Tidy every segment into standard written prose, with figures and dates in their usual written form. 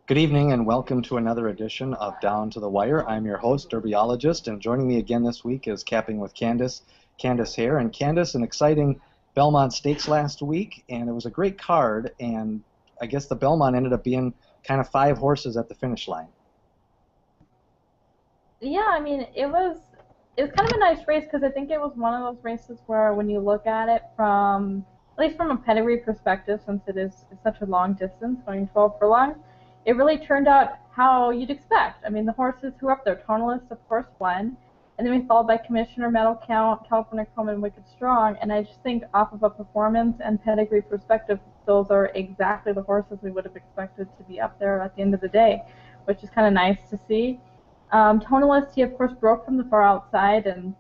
Good evening and welcome to another edition of Down to the Wire. I'm your host, derbyologist, and joining me again this week is Capping with Candice, Candice here. And Candice, an exciting Belmont Stakes last week, and it was a great card, and I guess the Belmont ended up being kind of 5 horses at the finish line. Yeah, I mean, it was kind of a nice race because I think it was one of those races where when you look at it from, at least from a pedigree perspective, since it's such a long distance, going 12 furlongs, it really turned out how you'd expect. I mean, the horses who were up there, Tonalist, of course, won, and then we followed by Commissioner, Medal Count, California Chrome, and Wicked Strong, and I just think off of a performance and pedigree perspective, those are exactly the horses we would have expected to be up there at the end of the day, which is kind of nice to see. Tonalist, he of course broke from the far outside, and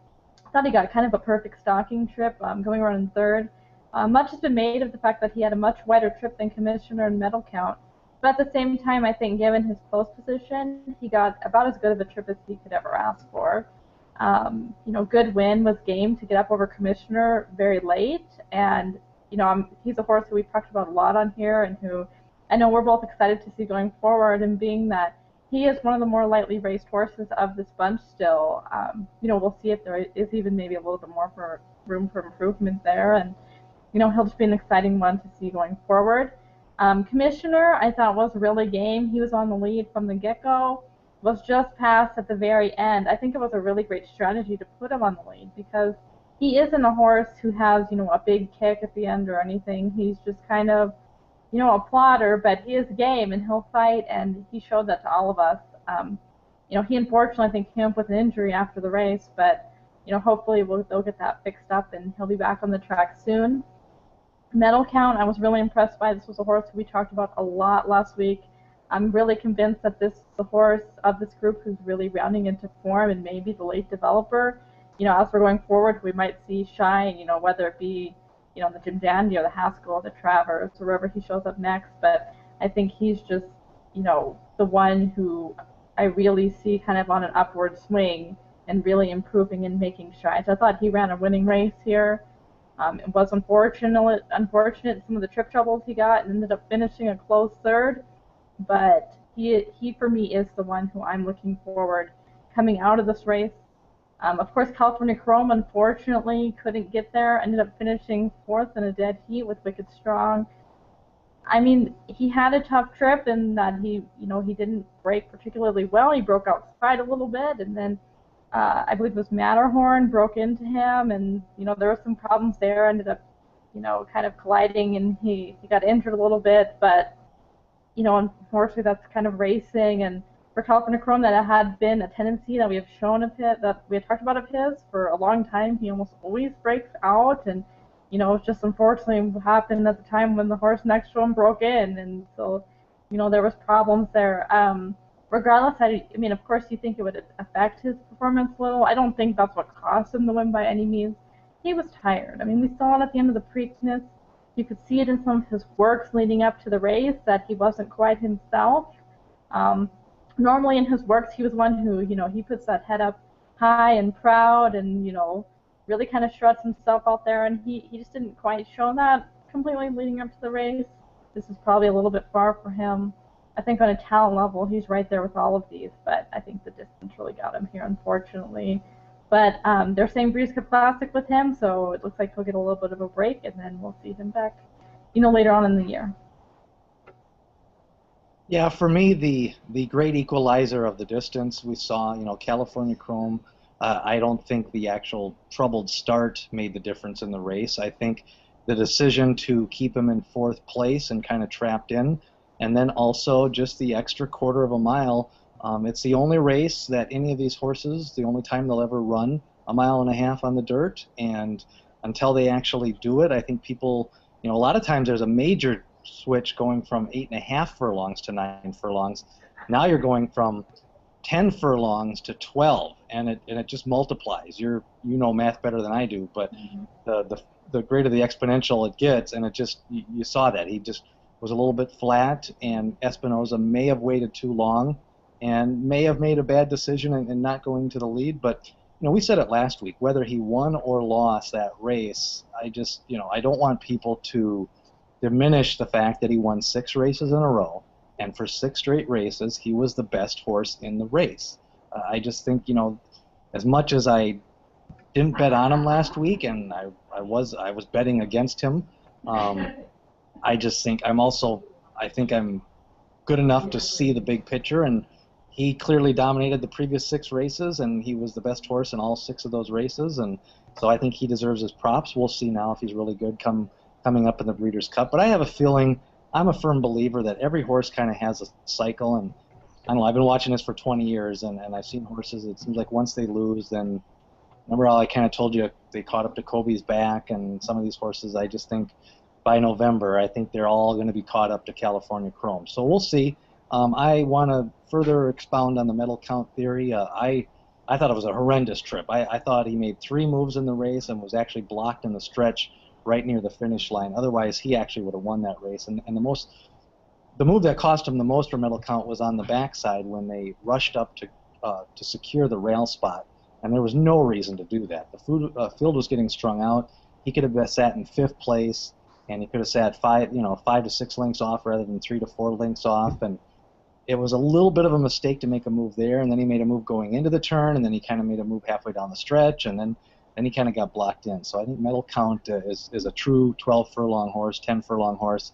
I thought he got kind of a perfect stalking trip, going around in third. Much has been made of the fact that he had a much wider trip than Commissioner and Medal Count, but at the same time, I think given his post position, he got about as good of a trip as he could ever ask for. Good win was game to get up over Commissioner very late, and he's a horse who we've talked about a lot on here, and who I know we're both excited to see going forward, and being that he is one of the more lightly raced horses of this bunch still. We'll see if there is even maybe a little bit more for room for improvement there, and he'll just be an exciting one to see going forward. Commissioner, I thought was really game. He was on the lead from the get-go, was just passed at the very end. I think it was a really great strategy to put him on the lead because he isn't a horse who has a big kick at the end or anything. He's just kind of a plotter, but he is game and he'll fight, and he showed that to all of us. He unfortunately, I think, came up with an injury after the race, but hopefully they'll get that fixed up and he'll be back on the track soon. Medal Count, I was really impressed by. This was a horse we talked about a lot last week. I'm really convinced that this is the horse of this group who's really rounding into form and maybe the late developer. As we're going forward, we might see shine, whether it be the Jim Dandy or the Haskell or the Travers, or wherever he shows up next. But I think he's just, the one who I really see kind of on an upward swing and really improving and making strides. I thought he ran a winning race here. It was unfortunate some of the trip troubles he got, and ended up finishing a close third. But he for me is the one who I'm looking forward coming out of this race. Of course, California Chrome unfortunately couldn't get there. Ended up finishing 4th in a dead heat with Wicked Strong. I mean, he had a tough trip in that he didn't break particularly well. He broke outside a little bit, and then I believe it was Matterhorn broke into him, and there were some problems there. Ended up kind of colliding, and he got injured a little bit. But unfortunately, that's kind of racing, and for California Chrome, that had been a tendency that we have shown of his, that we had talked about of his for a long time. He almost always breaks out, and it's just unfortunately happened at the time when the horse next to him broke in, and so there was problems there. Regardless, I mean, of course, you think it would affect his performance a little. I don't think that's what cost him the win by any means. He was tired. I mean, we saw it at the end of the Preakness. You could see it in some of his works leading up to the race that he wasn't quite himself. Normally in his works, he was one who, he puts that head up high and proud and, really kind of struts himself out there, and he just didn't quite show that completely leading up to the race. This is probably a little bit far for him. I think on a talent level, he's right there with all of these, but I think the distance really got him here, unfortunately. But they're saying Breeze Cup Classic with him, so it looks like he'll get a little bit of a break, and then we'll see him back, later on in the year. Yeah, for me, the great equalizer of the distance, we saw, California Chrome. I don't think the actual troubled start made the difference in the race. I think the decision to keep him in 4th place and kind of trapped in, and then also just the extra quarter of a mile. It's the only race that any of these horses, the only time they'll ever run a mile and a half on the dirt, and until they actually do it, I think people, a lot of times there's a major switch going from 8.5 furlongs to 9 furlongs. Now you're going from 10 furlongs to 12, and it just multiplies. You know math better than I do, but the greater the exponential it gets, and it just, you saw that. He just was a little bit flat, and Espinoza may have waited too long and may have made a bad decision in not going to the lead. But we said it last week, whether he won or lost that race, I don't want people to diminish the fact that he won 6 races in a row, and for 6 straight races, he was the best horse in the race. I just think, as much as I didn't bet on him last week, and I was betting against him, I just think I think I'm good enough to see the big picture, and he clearly dominated the previous 6 races, and he was the best horse in all 6 of those races, and so I think he deserves his props. We'll see now if he's really good coming up in the Breeders' Cup. But I have a feeling, I'm a firm believer that every horse kind of has a cycle, and I don't know, I've been watching this for 20 years, and I've seen horses, it seems like once they lose, then, remember how I kind of told you they caught up to Kobe's back, and some of these horses, I just think by November, I think they're all going to be caught up to California Chrome. So we'll see. I want to further expound on the medal count theory. I thought it was a horrendous trip. I thought he made 3 moves in the race and was actually blocked in the stretch right near the finish line. Otherwise, he actually would have won that race. And the move that cost him the most for medal count was on the backside when they rushed up to secure the rail spot. And there was no reason to do that. The field was getting strung out. He could have sat in 5th place, and he could have sat 5 to 6 lengths off rather than 3 to 4 lengths off. And it was a little bit of a mistake to make a move there, and then he made a move going into the turn, and then he kind of made a move halfway down the stretch, and then he kind of got blocked in. So I think medal count is a true 12-furlong horse, 10-furlong horse.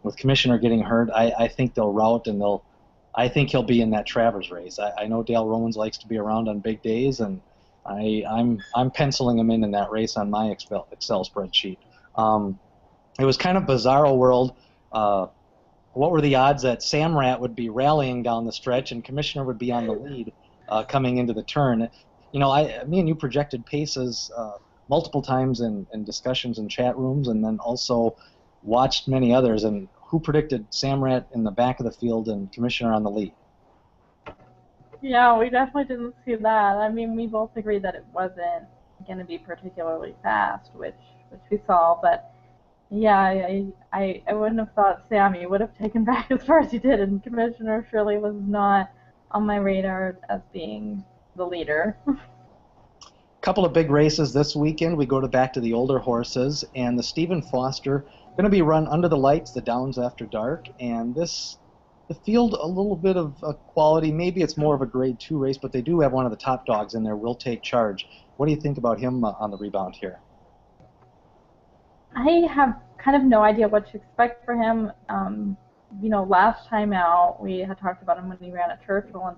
With Commissioner getting hurt, I think they'll route, and I think he'll be in that Travers race. I know Dale Romans likes to be around on big days, and I'm penciling him in that race on my Excel spreadsheet. It was kind of bizarro world. What were the odds that Samrat would be rallying down the stretch and Commissioner would be on the lead coming into the turn? Me and you projected paces multiple times in discussions in chat rooms, and then also watched many others. And who predicted Samrat in the back of the field and Commissioner on the lead? Yeah, we definitely didn't see that. I mean, we both agreed that it wasn't going to be particularly fast, which we saw, but yeah, I wouldn't have thought Sammy would have taken back as far as he did, and Commissioner surely was not on my radar as being the leader. Couple of big races this weekend. We go back to the older horses, and the Stephen Foster going to be run under the lights, the Downs After Dark, and the field a little bit of quality. Maybe it's more of a grade 2 race, but they do have one of the top dogs in there, Will Take Charge. What do you think about him on the rebound here? I have kind of no idea what to expect for him. Last time out, we had talked about him when he ran at Churchill, and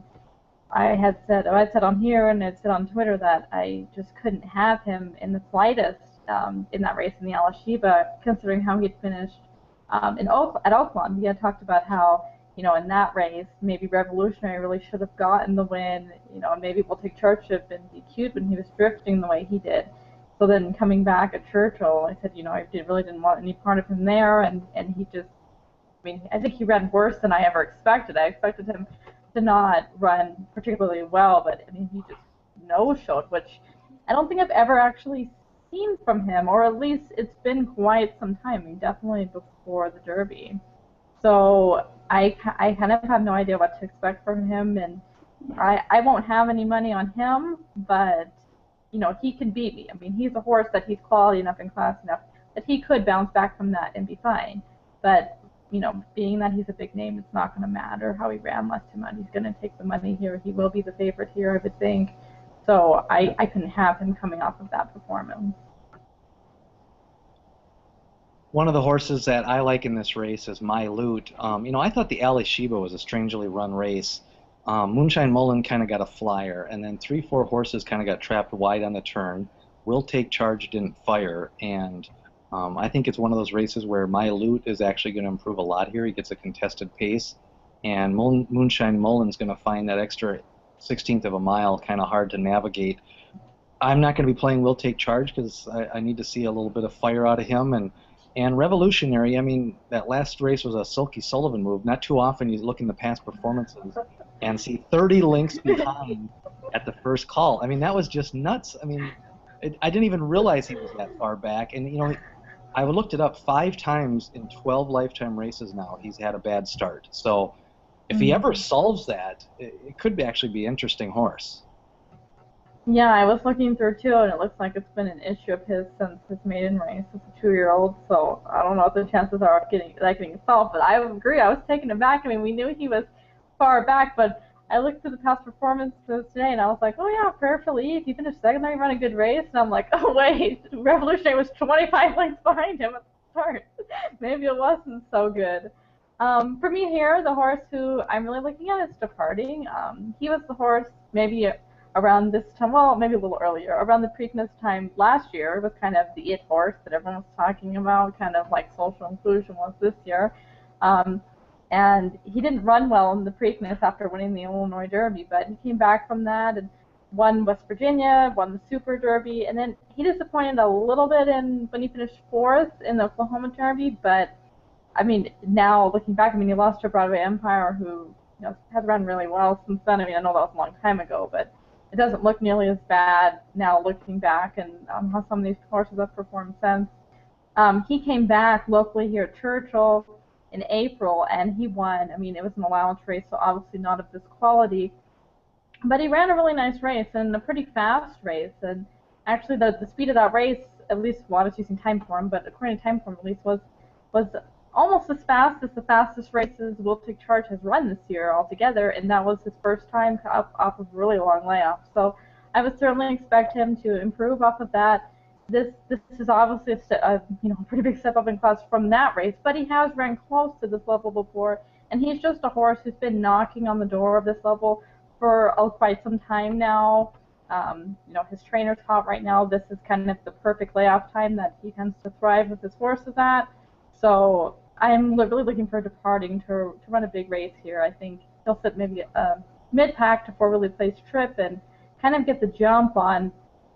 I had said on here and I'd said on Twitter that I just couldn't have him in the slightest in that race in the Alashiba, considering how he'd finished at Oakland. We had talked about how, in that race, maybe Revolutionary really should have gotten the win, and maybe Will Take Charge should have been DQ'd when he was drifting the way he did. So then coming back at Churchill, I said, I really didn't want any part of him there, and he just, I think he ran worse than I ever expected. I expected him to not run particularly well, but he just no-showed, which I don't think I've ever actually seen from him, or at least it's been quite some time, definitely before the Derby. So I kind of have no idea what to expect from him, and I won't have any money on him, but he can beat me. He's a horse that he's quality enough and class enough that he could bounce back from that and be fine. But, being that he's a big name, it's not going to matter how he ran last time out. He's going to take the money here. He will be the favorite here, I would think. So I couldn't have him coming off of that performance. One of the horses that I like in this race is Mylute. I thought the Alashiba was a strangely run race. Moonshine Mullen kind of got a flyer, and then 3-4 horses kind of got trapped wide on the turn. Will Take Charge didn't fire, and I think it's one of those races where Mylute is actually going to improve a lot here. He gets a contested pace, and Moonshine Mullen's going to find that extra 16th of a mile kind of hard to navigate. I'm not going to be playing Will Take Charge because I need to see a little bit of fire out of him, and Revolutionary, that last race was a Silky Sullivan move. Not too often you look in the past performances and see 30 lengths behind at the first call. That was just nuts. I didn't even realize he was that far back. And, I looked it up 5 times in 12 lifetime races now. He's had a bad start. So if he ever solves that, it could actually be an interesting horse. Yeah, I was looking through too, and it looks like it's been an issue of his since his maiden race as a 2-year-old. So I don't know what the chances are of getting solved. But I agree. I was taken aback. I mean, we knew he was far back, but I looked through the past performances today, and I was like, oh yeah, Prayer for Leave. He finished second there. He ran a good race, and I'm like, oh wait, Revolutionary was 25 lengths behind him at the start. Maybe it wasn't so good. For me here, the horse who I'm really looking at is Departing. He was the horse maybe around this time, well, maybe a little earlier, around the Preakness time last year. It was kind of the it horse that everyone was talking about, kind of like social inclusion was this year. Um, and he didn't run well in the Preakness after winning the Illinois Derby, but he came back from that and won West Virginia, won the Super Derby, and then he disappointed a little bit when he finished fourth in the Oklahoma Derby, but I mean, now looking back, I mean, he lost to Broadway Empire, who has run really well since then. I mean, I know that was a long time ago, but it doesn't look nearly as bad now looking back and how some of these horses have performed since. He came back locally here at Churchill in April, and he won. I mean, it was an allowance race, so obviously not of this quality. But he ran a really nice race and a pretty fast race. And actually, the speed of that race, at least, well, I was using Timeform, but according to Timeform, at least, was almost as fast as the fastest races Will Take Charge has run this year altogether, and that was his first time up off of a really long layoff. So I would certainly expect him to improve off of that. This is obviously a pretty big step up in class from that race, but he has ran close to this level before, and he's just a horse who's been knocking on the door of this level for quite some time now. His trainer's hot right now. This is kind of the perfect layoff time that he tends to thrive with his horses at. So I'm really looking for Departing to run a big race here. I think he'll sit maybe mid-pack to four-wheeler placed trip and kind of get the jump on,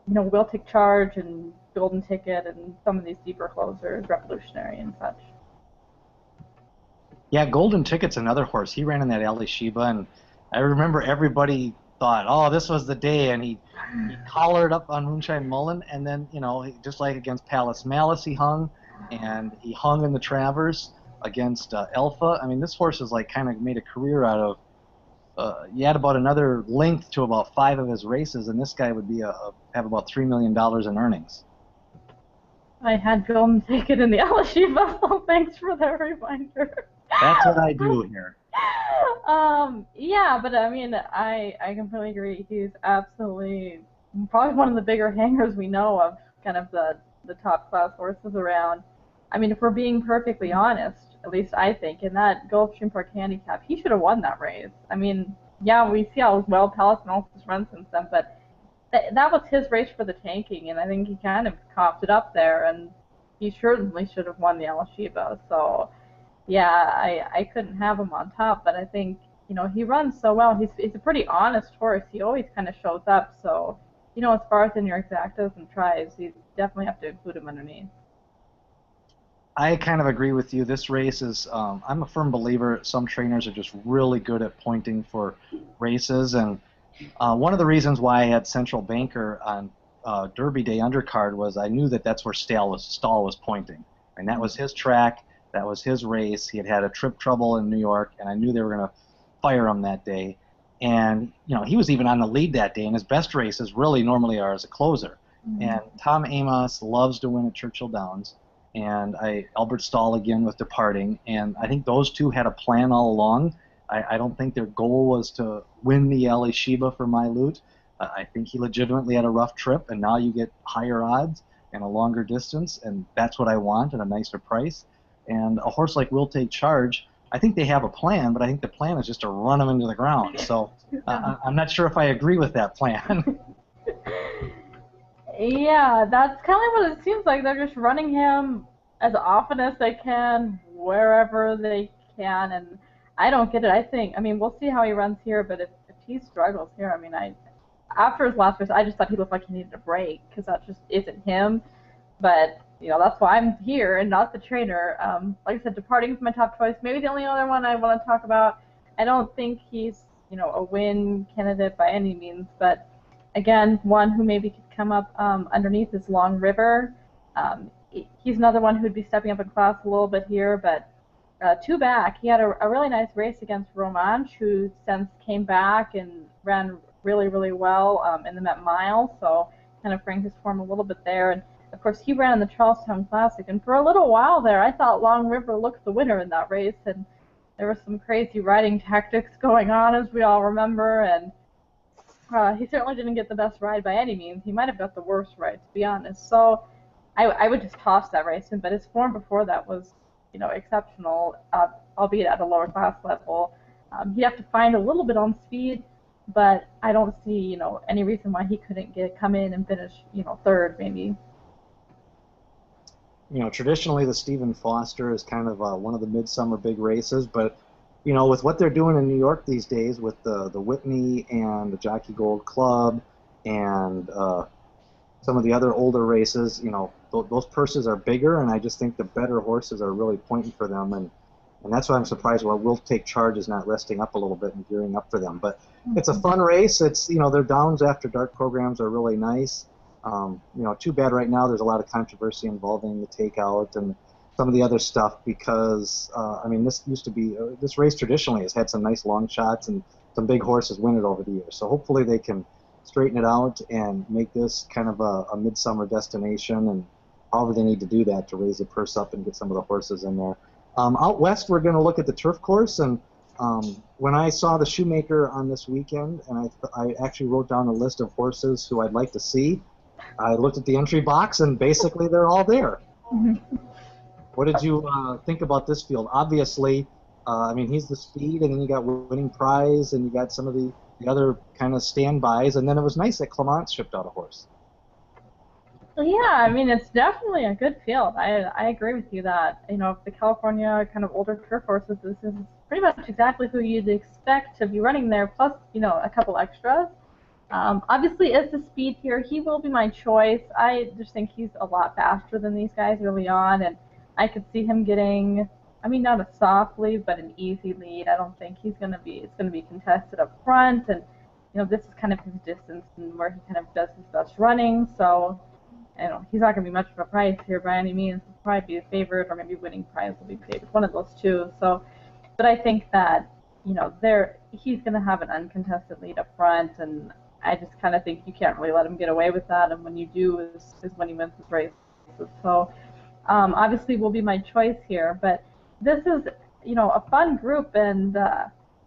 Will Take Charge and Golden Ticket and some of these deeper closers, Revolutionary and such. Yeah, Golden Ticket's another horse. He ran in that Alley Sheba, and I remember everybody thought, oh, this was the day, and he collared up on Moonshine Mullen, and then, just like against Palace Malice, he hung, and he hung in the Travers against Alpha. I mean, this horse is like kind of made a career out of, you add about another length to about 5 of his races, and this guy would be have about $3 million in earnings. I had Golden Ticket in the Alashiva, so thanks for the reminder. That's what I do here. Yeah, but I mean, I completely agree. He's absolutely probably one of the bigger hangers we know of, kind of the top class horses around. I mean, if we're being perfectly honest, at least I think, in that Gulfstream Park Handicap, he should have won that race. I mean, yeah, we see how well Palace and Altus run since then, but that was his race for the tanking, and I think he kind of coughed it up there, and he certainly should have won the Alashiba. So, yeah, I couldn't have him on top, but I think, he runs so well. He's a pretty honest horse. He always kind of shows up, so, as far as in your exactas and tries, you definitely have to include him underneath. I kind of agree with you. This race is, I'm a firm believer some trainers are just really good at pointing for races, and one of the reasons why I had Central Banker on Derby Day undercard was I knew that's where Stahl was pointing, and that was his track, that was his race. He had had a trip trouble in New York, and I knew they were going to fire him that day. And he was even on the lead that day, and his best races really normally are as a closer. Mm-hmm. And Tom Amos loves to win at Churchill Downs, and Albert Stahl again with Departing, and I think those two had a plan all along. I don't think their goal was to win the Alley Sheba for Mylute. I think he legitimately had a rough trip, and now you get higher odds and a longer distance, and that's what I want, and a nicer price. And a horse like Will Take Charge, I think they have a plan, but I think the plan is just to run him into the ground. So I'm not sure if I agree with that plan. Yeah, that's kind of what it seems like. They're just running him as often as they can, wherever they can, and I don't get it. I mean, we'll see how he runs here, but if he struggles here, I mean, after his last race, I just thought he looked like he needed a break, because that just isn't him. But, that's why I'm here and not the trainer. Like I said, Departing is my top choice. Maybe the only other one I want to talk about, I don't think he's, a win candidate by any means, but again, one who maybe could come up underneath is Long River. He's another one who would be stepping up in class a little bit here, but two back. He had a really nice race against Romanche, who since came back and ran really, really well in the Met Mile, so kind of framed his form a little bit there. And of course, he ran in the Charlestown Classic, and for a little while there, I thought Long River looked the winner in that race, and there were some crazy riding tactics going on, as we all remember, and he certainly didn't get the best ride by any means. He might have got the worst ride, to be honest. So I would just toss that race in, but his form before that was, exceptional, albeit at a lower class level. He'd have to find a little bit on speed, but I don't see, any reason why he couldn't come in and finish, third maybe. Traditionally the Stephen Foster is kind of one of the midsummer big races, but with what they're doing in New York these days with the Whitney and the Jockey Gold Club and some of the other older races, those purses are bigger, and I just think the better horses are really pointing for them, and that's why I'm surprised why Will Take Charge is not resting up a little bit and gearing up for them. But it's a fun race. It's their Downs After Dark programs are really nice. Too bad right now there's a lot of controversy involving the takeout and some of the other stuff because this used to be this race traditionally has had some nice long shots and some big horses win it over the years. So hopefully they can straighten it out and make this kind of a midsummer destination, and however they need to do that to raise the purse up and get some of the horses in there. Out west, we're going to look at the turf course, and when I saw the Shoemaker on this weekend, and I actually wrote down a list of horses who I'd like to see, I looked at the entry box, and basically they're all there. What did you think about this field? Obviously, he's the speed, and then you got Winning Prize, and you got some of the other kind of standbys, and then it was nice that Clement shipped out a horse. Yeah, it's definitely a good field. I agree with you that, the California kind of older turf horses, this is pretty much exactly who you'd expect to be running there, plus, a couple extras. Obviously, as the speed here, he will be my choice. I just think he's a lot faster than these guys early on, and I could see him getting, not a soft lead, but an easy lead. I don't think it's going to be contested up front, and, this is kind of his distance and where he kind of does his best running, so, he's not going to be much of a prize here by any means. He'll probably be a favorite, or maybe Winning Prize will be favored, one of those two, so, but I think that, he's going to have an uncontested lead up front, and I just kind of think you can't really let him get away with that, and when you do is when he wins his races. So obviously will be my choice here, but this is, a fun group, and,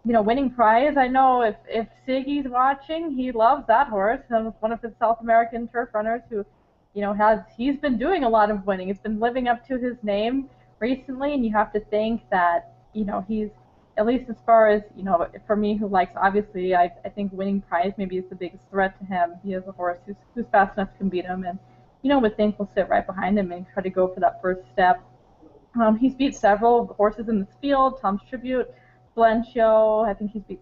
Winning Prize, I know if Siggy's watching, he loves that horse, and one of his South American turf runners who, he's been doing a lot of winning. It's been living up to his name recently, and you have to think that, he's, at least as far as, for me who likes, obviously, I think Winning Prize maybe is the biggest threat to him. He is a horse who's fast enough to beat him, and, would think will sit right behind him and try to go for that first step. He's beat several horses in this field, Tom's Tribute, Valencio, I think he's beat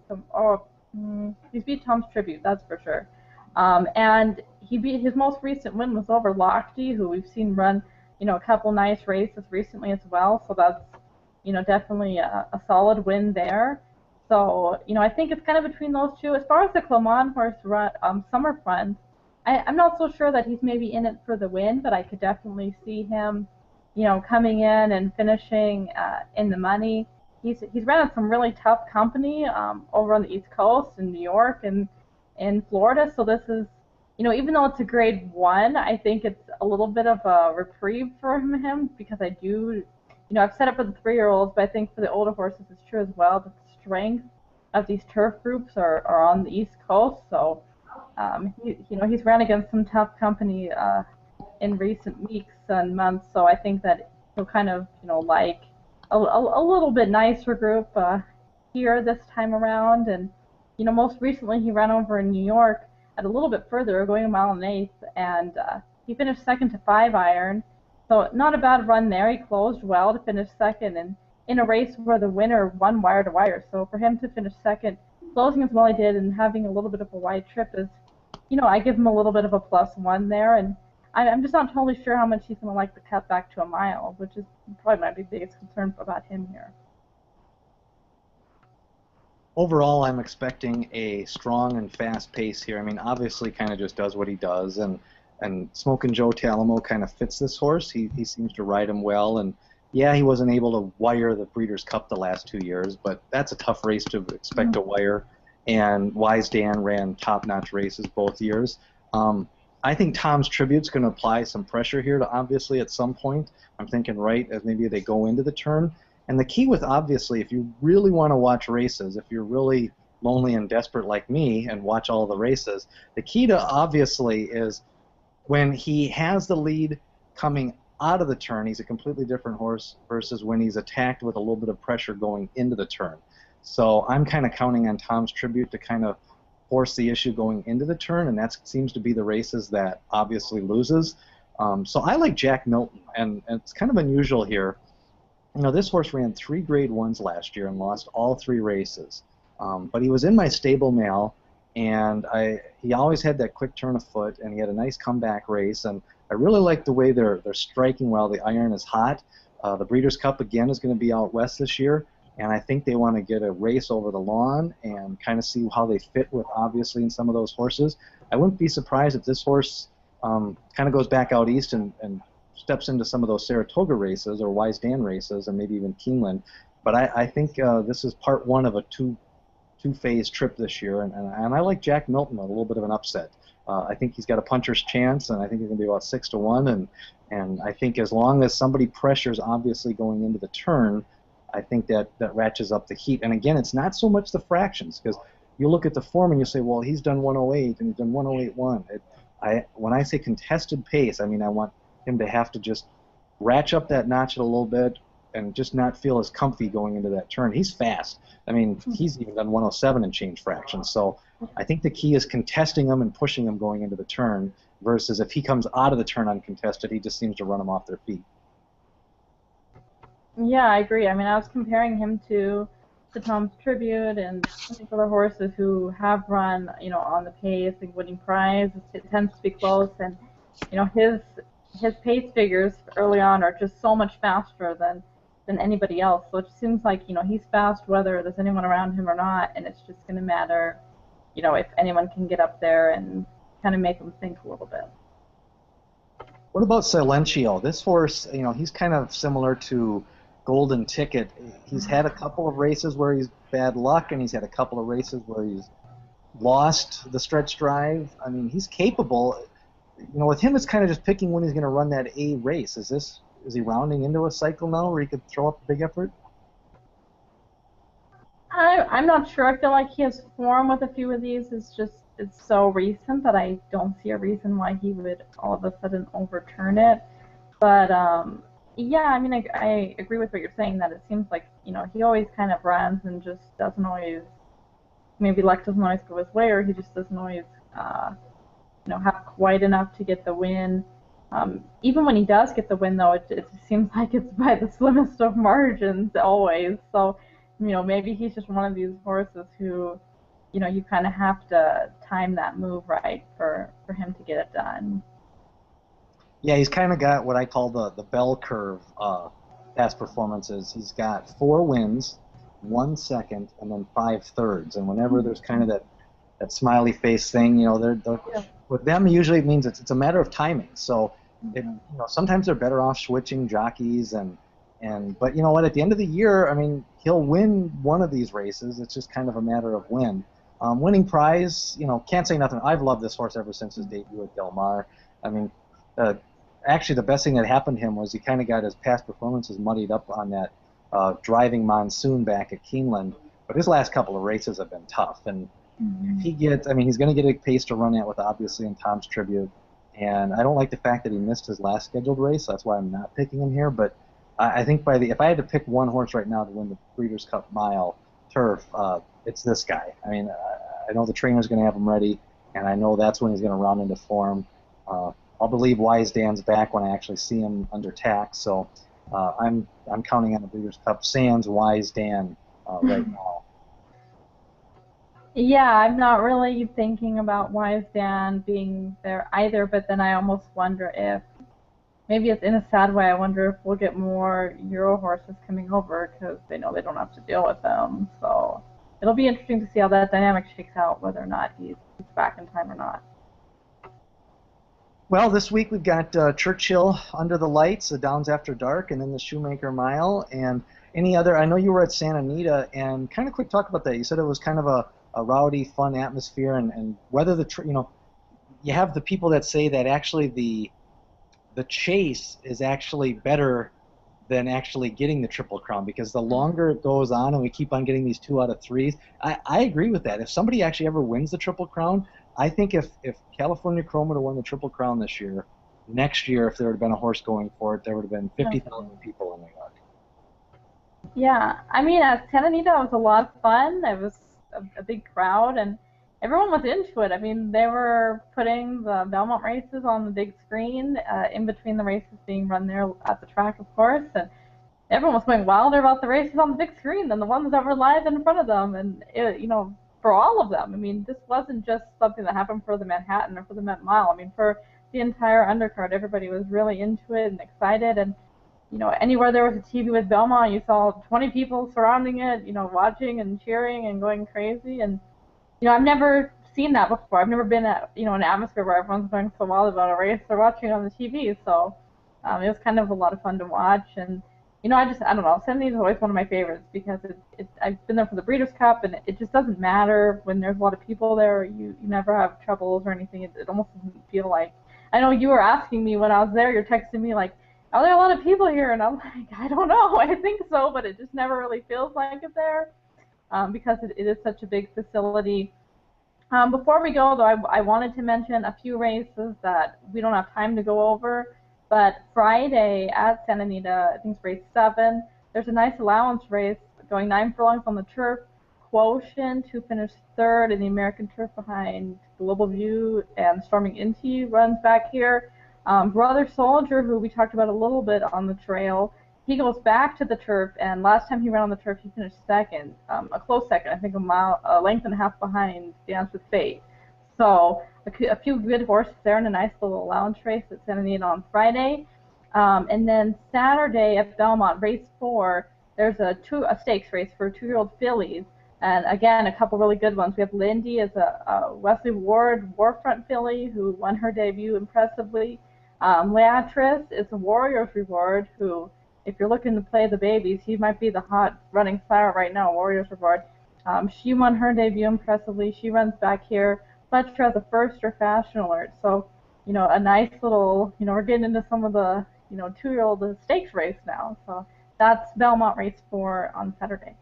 he's beat Tom's Tribute, that's for sure. And he beat, his most recent win was over Lochte, who we've seen run, a couple nice races recently as well, so that's, definitely a solid win there. So, I think it's kind of between those two. As far as the Clement horse Summer Front, I'm not so sure that he's maybe in it for the win, but I could definitely see him, coming in and finishing in the money. He's ran some really tough company over on the East Coast in New York and in Florida, so this is, even though it's a grade 1, I think it's a little bit of a reprieve for him because I do, I've set up for the 3-year-olds, but I think for the older horses it's true as well that the strength of these turf groups are on the East Coast, so he's ran against some tough company in recent weeks and months, so I think that he'll kind of, like a little bit nicer group here this time around, and most recently he ran over in New York at a little bit further, going 1 1/8, and he finished second to 5 iron, so not a bad run there. He closed well to finish second, and in a race where the winner won wire to wire, so for him to finish second, closing as well he did, and having a little bit of a wide trip is, I give him a little bit of a +1 there, and I'm just not totally sure how much he's going to like the cut back to a mile, which is probably my biggest concern about him here. Overall, I'm expecting a strong and fast pace here. Obviously, kind of just does what he does, and Smokin' Joe Talamo kind of fits this horse. He seems to ride him well, and yeah, he wasn't able to wire the Breeders' Cup the last 2 years, but that's a tough race to expect to wire. and Wise Dan ran top-notch races both years. I think Tom's Tribute's going to apply some pressure here to Obviously at some point. I'm thinking right as maybe they go into the turn. And the key with Obviously, if you really want to watch races, if you're really lonely and desperate like me and watch all the races, the key to Obviously is when he has the lead coming out of the turn, he's a completely different horse versus when he's attacked with a little bit of pressure going into the turn. So I'm kind of counting on Tom's Tribute to kind of force the issue going into the turn, and that seems to be the races that Obviously loses. So I like Jack Milton, and it's kind of unusual here. You know, this horse ran 3 Grade 1s last year and lost all 3 races. But he was in my stable mail, and he always had that quick turn of foot, and he had a nice comeback race, and I really like the way they're striking while the iron is hot. The Breeders' Cup, again, is going to be out west this year, and I think they want to get a race over the lawn and kind of see how they fit with Obviously in some of those horses. I wouldn't be surprised if this horse kind of goes back out east and steps into some of those Saratoga races or Wise Dan races and maybe even Keeneland. But I think this is part one of a two-phase trip this year, and I like Jack Milton, a little bit of an upset. I think he's got a puncher's chance, and I think he's going to be about 6-1, and I think as long as somebody pressures Obviously going into the turn, I think that ratchets up the heat. And again, it's not so much the fractions, because you look at the form and you say, well, he's done 108 and he's done 108.1. When I say contested pace, I mean I want him to have to just ratchet up that notch a little bit and just not feel as comfy going into that turn. He's fast. I mean, he's even done 107 and change fractions. So I think the key is contesting him and pushing him going into the turn versus if he comes out of the turn uncontested, he just seems to run them off their feet. Yeah, I agree. I mean, I was comparing him to Tom's Tribute and some of these other horses who have run, you know, on the pace and winning prize. It tends to be close, and you know, his pace figures early on are just so much faster than anybody else. So it seems like, you know, he's fast whether there's anyone around him or not, and it's just going to matter, you know, if anyone can get up there and kind of make him think a little bit. What about Silencio? This horse, you know, he's kind of similar to Golden Ticket. He's had a couple of races where he's bad luck, and he's had a couple of races where he's lost the stretch drive. I mean, he's capable. You know, with him, it's kind of just picking when he's going to run that A race. Is he rounding into a cycle now where he could throw up a big effort? I'm not sure. I feel like he has form with a few of these. It's so recent that I don't see a reason why he would all of a sudden overturn it. But yeah, I mean, I agree with what you're saying, that it seems like, you know, he always kind of runs and just doesn't always, maybe luck doesn't always go his way, or he just doesn't always, you know, have quite enough to get the win. Even when he does get the win, though, it seems like it's by the slimmest of margins always. So, you know, maybe he's just one of these horses who, you know, you kind of have to time that move right for him to get it done. Yeah, he's kind of got what I call the bell curve past performances. He's got 4 wins, 1 second, and then 5 thirds. And whenever there's kind of that smiley face thing, you know, with them usually it means it's a matter of timing. So, you know, sometimes they're better off switching jockeys, but you know what? At the end of the year, I mean, he'll win one of these races. It's just kind of a matter of when. Winning prize, you know, can't say nothing. I've loved this horse ever since his debut at Del Mar. I mean, actually, the best thing that happened to him was he kind of got his past performances muddied up on that driving monsoon back at Keeneland. But his last couple of races have been tough. And if he gets, I mean, he's going to get a pace to run at with Obviously in Tom's Tribute. And I don't like the fact that he missed his last scheduled race. That's why I'm not picking him here. But I think if I had to pick one horse right now to win the Breeders' Cup Mile Turf, it's this guy. I mean, I know the trainer's going to have him ready, and I know that's when he's going to run into form. I'll believe Wise Dan's back when I actually see him under tack. So I'm counting on the Breeders' Cup sans Wise Dan right now. Yeah, I'm not really thinking about Wise Dan being there either, but then I almost wonder if, maybe it's in a sad way, I wonder if we'll get more Euro horses coming over because they know they don't have to deal with them. So it'll be interesting to see how that dynamic shakes out, whether or not he's back in time or not. Well, this week we've got Churchill Under the Lights, the Downs After Dark, and then the Shoemaker Mile. And any other, I know you were at Santa Anita, and kind of quick talk about that. You said it was kind of a a rowdy, fun atmosphere, and whether you have the people that say that actually the chase is actually better than actually getting the Triple Crown, because the longer it goes on and we keep on getting these 2 out of 3s, I agree with that. If somebody actually ever wins the Triple Crown, I think if California Chrome would have won the Triple Crown this year, next year, if there would have been a horse going for it, there would have been 50,000 people in the yard. Yeah, I mean, at Santa Anita, it was a lot of fun. It was a big crowd, and everyone was into it. I mean, they were putting the Belmont races on the big screen in between the races being run there at the track, of course, and everyone was going wilder about the races on the big screen than the ones that were live in front of them, and for all of them. I mean, this wasn't just something that happened for the Manhattan or for the Met Mile. I mean, for the entire undercard, everybody was really into it and excited, and anywhere there was a TV with Belmont, you saw 20 people surrounding it, watching and cheering and going crazy. And, I've never seen that before. I've never been at, an atmosphere where everyone's going so wild about a race they're watching on the TV. So it was kind of a lot of fun to watch. And, I don't know, Sydney is always one of my favorites because I've been there for the Breeders' Cup, and it just doesn't matter when there's a lot of people there. You never have troubles or anything. It almost doesn't feel like, I know you were asking me when I was there, you're texting me like, are there a lot of people here? And I'm like, I don't know. I think so, but it just never really feels like it there because it is such a big facility. Before we go, though, I wanted to mention a few races that we don't have time to go over. But Friday at Santa Anita, I think it's race 7, there's a nice allowance race going 9 furlongs on the turf. Quotient, who finished 3rd in the American turf behind Global View and Storming Inti, runs back here. Brother Soldier, who we talked about a little bit on the trail, he goes back to the turf, and last time he ran on the turf, he finished 2nd, a close 2nd, I think a length and a half behind Dance with Fate. So a few good horses there in a nice little allowance race at Santa Anita on Friday. And then Saturday at Belmont, race 4, there's a stakes race for 2-year-old fillies. And again, a couple really good ones. We have Lindy as a Wesley Ward Warfront filly who won her debut impressively. Leatrice is a Warrior's Reward who, if you're looking to play the babies, he might be the hot running sire right now, Warrior's Reward. She won her debut impressively. She runs back here. Fletcher has a first or fashion alert. So, a nice little, we're getting into some of the, 2-year-old stakes race now. So that's Belmont race 4 on Saturday.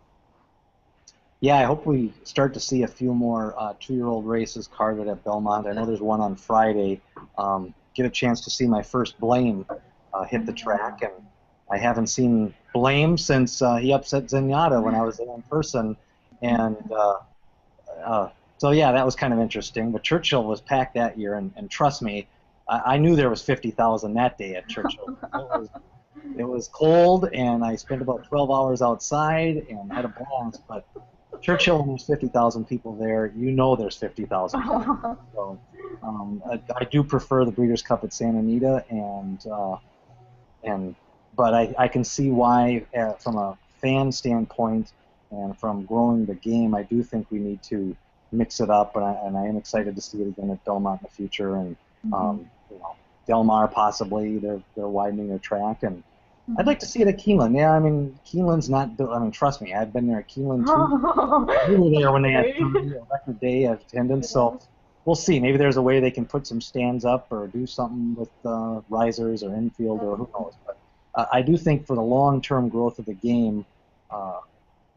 Yeah, I hope we start to see a few more 2-year-old races carded at Belmont. I know there's one on Friday. Get a chance to see my first Blame hit the track, and I haven't seen Blame since he upset Zenyatta when I was there in person, and so yeah, that was kind of interesting. But Churchill was packed that year, and trust me, I knew there was 50,000 that day at Churchill. It was cold, and I spent about 12 hours outside and had a blast, but Churchill, when there's 50,000 people there, there's 50,000 people. So I do prefer the Breeders' Cup at Santa Anita, but I can see why, from a fan standpoint and from growing the game, I do think we need to mix it up, and I am excited to see it again at Belmont in the future, and Del Mar possibly, they're widening their track, and I'd like to see it at Keeneland. Yeah, I mean, Keeneland's not. I mean, trust me, I've been there at Keeneland too. We were there when they had a record day of attendance, so we'll see. Maybe there's a way they can put some stands up or do something with risers or infield or who knows. But I do think for the long-term growth of the game,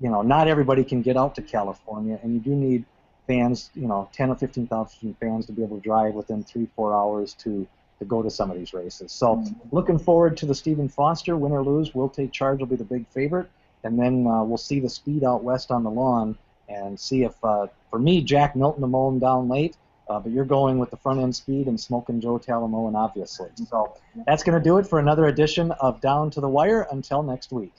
not everybody can get out to California, and you do need fans, 10 or 15,000 fans to be able to drive within 3-4 hours to go to some of these races. So looking forward to the Stephen Foster, win or lose. We'll Take Charge will be the big favorite, and then we'll see the speed out west on the lawn and see if, for me, Jack Milton to mow him down late, but you're going with the front end speed and Smoking Joe Talamoan, obviously. So that's going to do it for another edition of Down to the Wire. Until next week.